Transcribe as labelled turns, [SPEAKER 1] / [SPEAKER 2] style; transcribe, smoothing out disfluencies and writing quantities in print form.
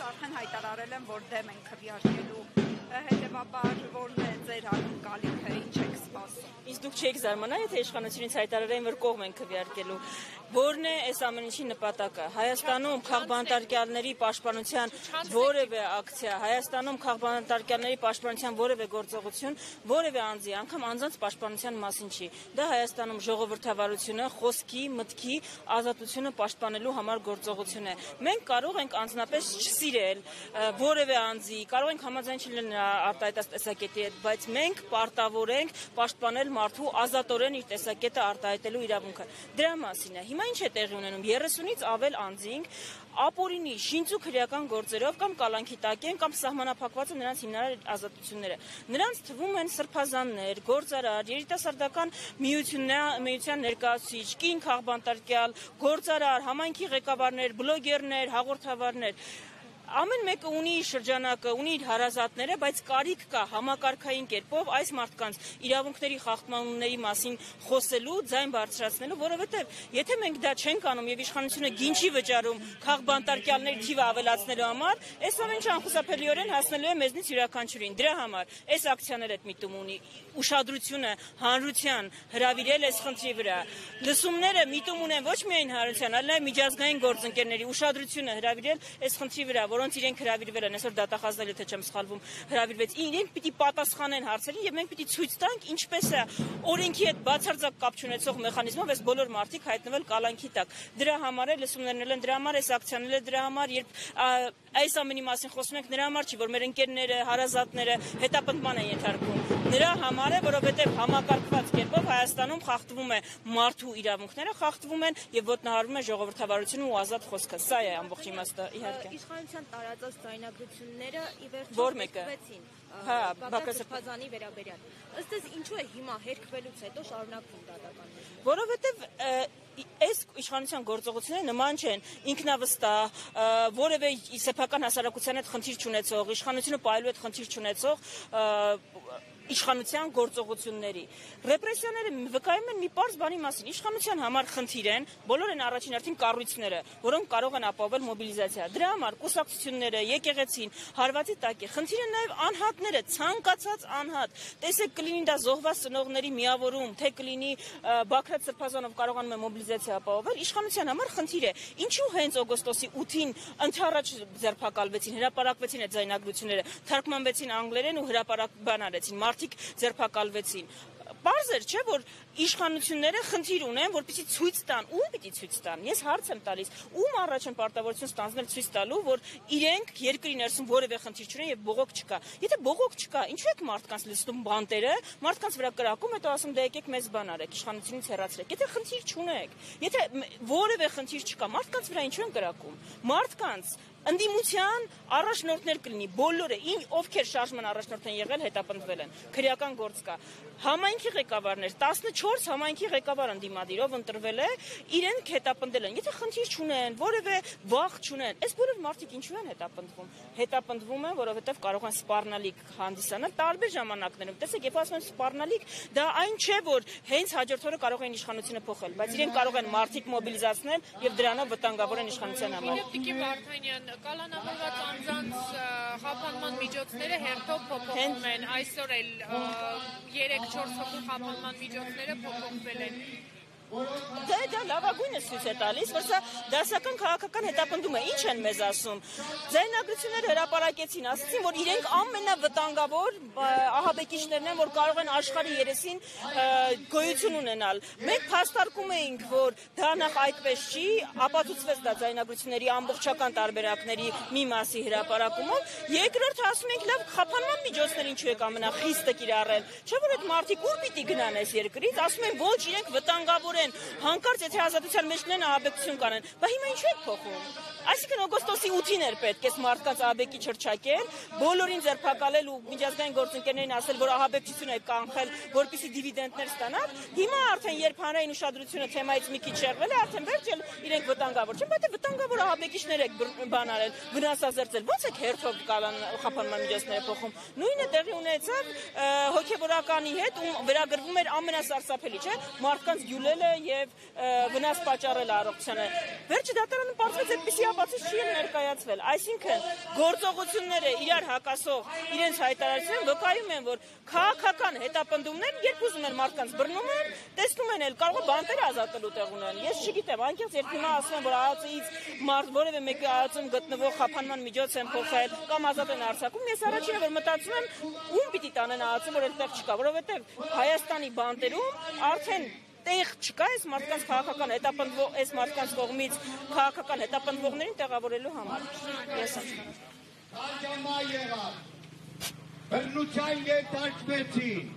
[SPEAKER 1] արդեն հայտարարել են, որ դեմ են քվեարկելու, հետևաբար որն է ձեր ակնկալիքը, ինչ եք սպասում։
[SPEAKER 2] Իսկ դուք չեք զարմանա, եթե իշխանությունից հայտարարեն, որ կողմ են քվեարկելու։ Որն է այս ամեն ինչի նպատակը։ Հայաստանում քաղբանտարկյալների պաշտպանության որևէ ակցիա, Հայաստանում քաղբանտարկյալների պաշտպանության որևէ գործողություն, որևէ անձի, անգամ անձանց պաշտպանության մասին չի։ Դա Հայաստանում ժողովրդավարությունը, խոսքի, մտքի ազատությունը պաշտպանելու համար գործողություն է։ Մենք կարող ենք անձնապես չսիրել որևէ անձի, կարող ենք համաձայն չլինել նրա արտահայտած տեսակետի հետ, բայց մենք պարտավոր ենք պաշտպանել մարդու ազատորեն իր տեսակետը արտահայտելու իրավունքը։ Դրա մասին է։ Հիմա ինչ է տեղի ունենում 30-ից ավել անձինք ապօրինի շինծու քրեական գործերով կամ կալանքի տակ են կամ սահմանափակված են նրանց հիմնարար ազատությունները։ Նրանց թվում են սրբազաններ, գործարար, երիտասարդական միության ներկայացուցիչ, կին քաղբանտարկյալ, գործարար, համայնքի ղեկավարներ, բլոգերներ, հաղորդավարներ։ Ամեն մեկը ունի իր շրջանակը, ունի իր հարազատները, բայց կարիք կա համակարգային կերպով այս մարդկանց իրավունքների խախտումների մասին խոսելու, ձայն բարձրացնելու, որովհետև եթե մենք դա չենք անում եւ իշխանությունը գինչի վճարում քաղբանտարկյալների թիվը ավելացնելու համար, այս ամեն ինչը անխուսափելիորեն հասնելու է մեզնից յուրաքանչյուրին։ Դրա համար այս ակցիաները այդ միտում ունի ուշադրությունը հանրության հրավիրել այս խնդրի վրա։ Լսումները միտում ունեն ոչ միայն հանրության, այլ նաեւ միջազգային գործընկերների ուշադրությունը հրավիրել այս խնդրի վրա, որոնց իրենք հրավիրվել են, այսօր դատախազնել, եթե չեմ սխալվում, հրավիրվեց, իրենք պիտի պատասխանեն հարցերին եւ մենք պիտի ցույց տանք ինչպես է օրենքի հետ բացարձակ կապ չունեցող մեխանիզմով այս բոլոր մարդիկ հայտնվել կալանքի տակ։ Դրա համար է լսումներն են, դրա համար է ակցիաները, դրա համար երբ այս ամենի մասին խոսում ենք, նրա համար չի, որ մեր ընկերները, հարազատները հետապնդման են ենթարկվում։ Նրա համար է, որովհետև համակարգված կերպով Հայաստանում խախտվում է մարդու իրավունքները, խախտվում են եւ ոտնահարվում է ժողովրդավարությունը ու ազատ խոսքը։ Սա է ամբողջ իմաստը, իհարկե։
[SPEAKER 3] Իշխանության տարածած ձայնագրությունները ի վերջո
[SPEAKER 2] Որ մեկը։
[SPEAKER 3] Բակրատ Սրբազանի վերաբերյալ։ Ըստ էս ինչու է հիմա հերքվելուց հետո շարունակվում դատական։
[SPEAKER 2] Որովհետև այս իշխանության գործողությունները նման չեն ինքնավստահ, որևէ սեփական հասարակության հետ խնդիր չունեցող, իշխանությունը պայելու հետ խնդիր չունեցող իշխանության գործողությունների։ Ռեպրեսիաները վկայում են մի պարզ բանի մասին։ Իշխանության համար խնդիր են բոլոր են առաջին հերթին կառույցները, որոնք կարող են ապահովել մոբիլիզացիա։ Դրա համար կուսակցությունները, եկեղեցին, հարվածի տակ է։ Խնդիր են նաև անհատները, ցանկացած անհատ։ Տեսեք, կլինի դա զոհված ծնողների միավորում, թե կլինի Բակրատ Սրբազանով կարողանում է մոբիլիզացիա ապահովել։ Իշխանության համար խնդիր է։ Ինչու հենց օգոստոսի 8-ին ընդառաջ ձերբակալվեցին, հրապարակվեցին այդ ձայնագրությունները, թարգմանվեցին անգլերեն ու հրապարակ արեցին։ Մարդիկ ձերբակալվեցին։ Պարզ էր, չէ, որ իշխանությունները խնդիր ունեն, որպեսզի ցույց տան, ում պիտի ցույց տան։ Ես հարց եմ տալիս, ում առաջ են պարտավորություն ստանձնել ցույց տալու, որ իրենք երկրի ներսում որևէ խնդիր չունեն եւ բողոք չկա։ Եթե բողոք չկա, ինչու եք մարդկանց լցնում բանտերը, մարդկանց վրա կրակում, հետո ասում դե եկեք մեզ բան արեք, իշխանությունից հեռացրեք։ Եթե խնդիր չունեք, եթե որևէ խնդիր չկա, մարդկանց վրա ինչու են կրակում։ Մարդկանց ընդդիմության առաջնորդներ կլինի բոլորը, ովքեր շարժման առաջնորդ են եղել, հետապնդվել են։ Քրեական գործ կա։ Համայնքի ղեկավարներ, 14 համայնքի ղեկավար ընդդիմադիրով ընտրվել է, իրենք հետապնդել են։ Եթե խնդիր չունեն, որևէ վախ չունեն, այս բոլոր մարդիկ ինչու են հետապնդվում։ Հետապնդվում են, որովհետև կարող են սպառնալիք հանդիսանալ տարբեր ժամանակներում։ Տեսեք, երբ ասում են սպառնալիք, դա այն չէ, որ հենց հաջորդ օրը կարող են իշխանությունը փոխել, բայց իրենք կարող են մարդիկ մոբիլիզացնել եւ դրանով վտանգավոր են իշխանության համար։
[SPEAKER 4] Կալանավորված անձանց խափանման միջոցները հերթով փոփոխվում են, այսօր էլ 3-4 հոգու խափանման միջոցները փոփոխվել են։
[SPEAKER 2] Դա լավագույնս ցույց է տալիս, որ սա դասական քաղաքական հետապնդում է, ինչ են մեզ ասում։ Ձայնագրությունները հրապարակեցին, ասացին, որ իրենք ամենավտանգավոր ահաբեկիչներն են, որ կարող են աշխարհի երեսին գոյություն ունենալ։ Մենք փաստարկում էինք, որ դա նախ այդպես չի, ապացուցվեց դա ձայնագրությունների ամբողջական տարբերակների մի մասի հրապարակումով, երկրորդ ասում ենք, լավ, խափանման միջոցներ ինչու եք ամենախիստը կիրառել։ Չէ՞ որ այդ մարդիկ ուր պիտի գնան այս երկրից, ասում են, ոչ, իրենք վտանգավոր են, հանկարծ եթե ազատության մեջ լինեն ահաբեկություն կանեն, բայց հիմա ինչու եք փոխում։ Այսինքն օգոստոսի 8-ին էր պետք այս մարդկանց ահաբեկիչ հռչակել, բոլորին ձերբակալել ու միջազգային գործընկերներին ասել, որ ահաբեկչություն է կանխել, որպեսզի դիվիդենդներ ստանան։ Հիմա արդեն երբ հանրային ուշադրությունը թեմայից մի քիչ շեղվել է, արդեն վերջել իրենք վտանգավոր չեն, բայց վտանգավոր ահաբեկիչներ եք բան արել, վնասազերծել։ Ո՞նց եք հերթով խափանման միջոցները փոխում։ Նույնը տեղի ունեցավ հոգեվորականի հետ, ում վերագրվում էր ամենասարսափելի, չէ՞, մարդկանց գյուլելը եւ վնաս պատճառել առողջությանը։ Վերջը դատարանը պարզվեց այդպիսի բացառաբացից չի ներկայացվել։ Այսինքն գործողությունները իրար հակասող իրենց հայտարարությունները վկայում են, որ քաղաքական հետապնդումներ, երբ ուզում են մարդկանց բռնում են, տեսնում են, էլ կարող է բանտերը ազատելու տեղ ունեն։ Ես չգիտեմ, անկեղծ երբ հիմա ասում են, որ ԱԱԾ-ից որևէ մեկի ԱԱԾ-ում գտնվող խափանման միջոց են փոխել կամ ազատ են արձակում, ես առաջինը որ մտածում եմ, ում պիտի տանեն ԱԱԾ-ը, որ այդտեղ չկա, որովհետև Հայաստանի բանտերում արդեն տեղ չկա այս մարդկանց քաղաքական հետապնդվող, այս մարդկանց կողմից քաղաքական հետապնդվողներին տեղավորելու համար։ Ես
[SPEAKER 5] Հաջամա եղավ, բռնության ետ աճվեցին,